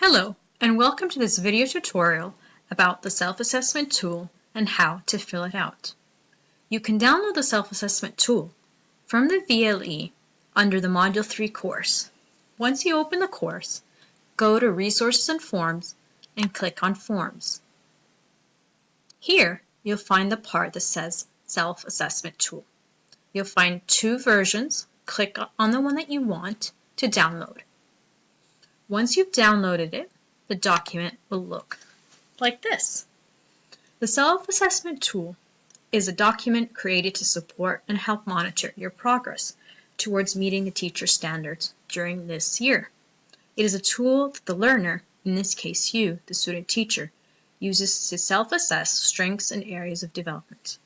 Hello, and welcome to this video tutorial about the self-assessment tool and how to fill it out. You can download the self-assessment tool from the VLE under the Module 3 course. Once you open the course, go to Resources and Forms and click on Forms. Here, you'll find the part that says Self-Assessment Tool. You'll find two versions. Click on the one that you want to download. Once you've downloaded it, the document will look like this. The self-assessment tool is a document created to support and help monitor your progress towards meeting the teacher standards during this year. It is a tool that the learner, in this case you, the student teacher, uses to self-assess strengths and areas of development.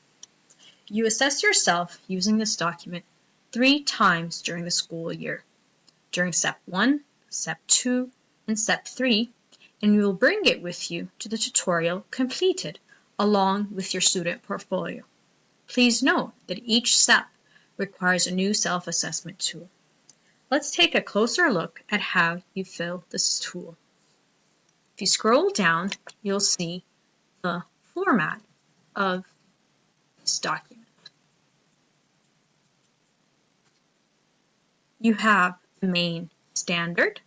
You assess yourself using this document 3 times during the school year, during Step 1, Step 2, and Step 3, and you will bring it with you to the tutorial completed along with your student portfolio. Please note that each step requires a new self-assessment tool. Let's take a closer look at how you fill this tool. If you scroll down, you'll see the format of this document. You have the main standard,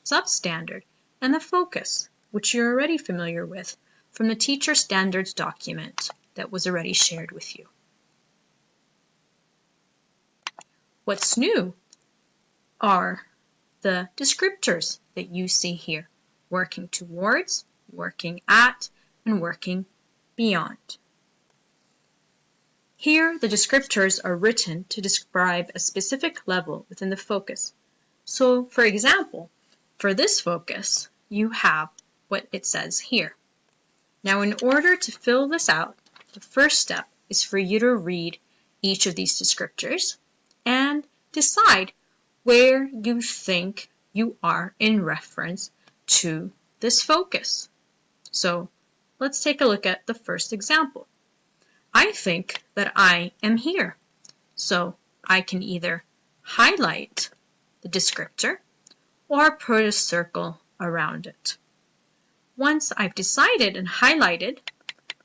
substandard, and the focus, which you're already familiar with from the teacher standards document that was already shared with you. What's new are the descriptors that you see here: working towards, working at, and working beyond. Here, the descriptors are written to describe a specific level within the focus. So, for example, for this focus, you have what it says here. Now, in order to fill this out, the first step is for you to read each of these descriptors and decide where you think you are in reference to this focus. So, let's take a look at the first example. I think that I am here. So, I can either highlight the descriptor or put a circle around it. Once I've decided and highlighted,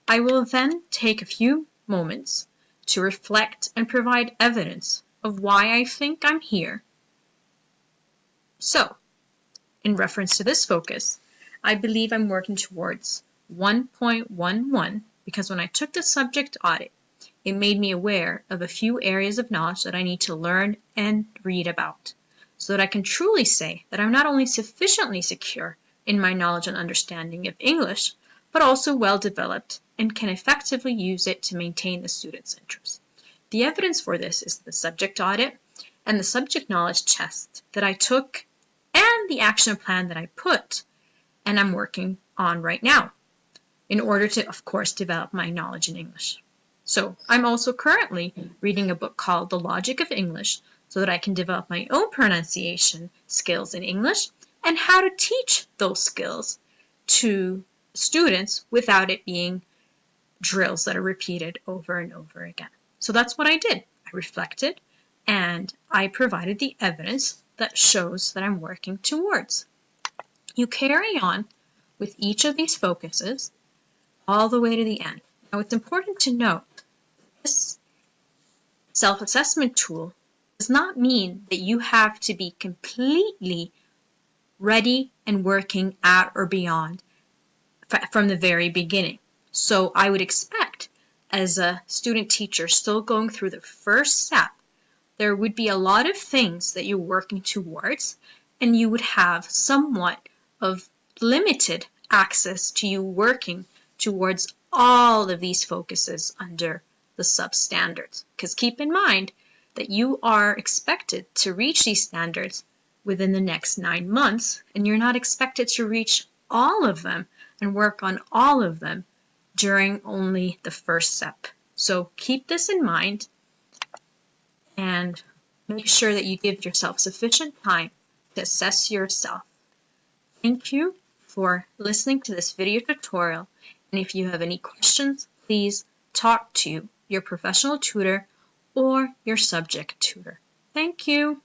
I will then take a few moments to reflect and provide evidence of why I think I'm here. So, in reference to this focus, I believe I'm working towards 1.11 because when I took the subject audit, it made me aware of a few areas of knowledge that I need to learn and read about, so that I can truly say that I'm not only sufficiently secure in my knowledge and understanding of English, but also well developed and can effectively use it to maintain the student's interest. The evidence for this is the subject audit and the subject knowledge test that I took and the action plan that I put and I'm working on right now in order to, of course, develop my knowledge in English. So I'm also currently reading a book called The Logic of English so that I can develop my own pronunciation skills in English and how to teach those skills to students without it being drills that are repeated over and over again. So that's what I did. I reflected and I provided the evidence that shows that I'm working towards. You carry on with each of these focuses all the way to the end. Now, it's important to note this self-assessment tool does not mean that you have to be completely ready and working at or beyond from the very beginning. So I would expect, as a student teacher still going through the first step, there would be a lot of things that you're working towards, and you would have somewhat of limited access to you working towards all of these focuses under the substandards. Because keep in mind that you are expected to reach these standards within the next 9 months, and you're not expected to reach all of them and work on all of them during only the first step. So keep this in mind and make sure that you give yourself sufficient time to assess yourself. Thank you for listening to this video tutorial, and if you have any questions, please talk to your professional tutor or your subject tutor. Thank you.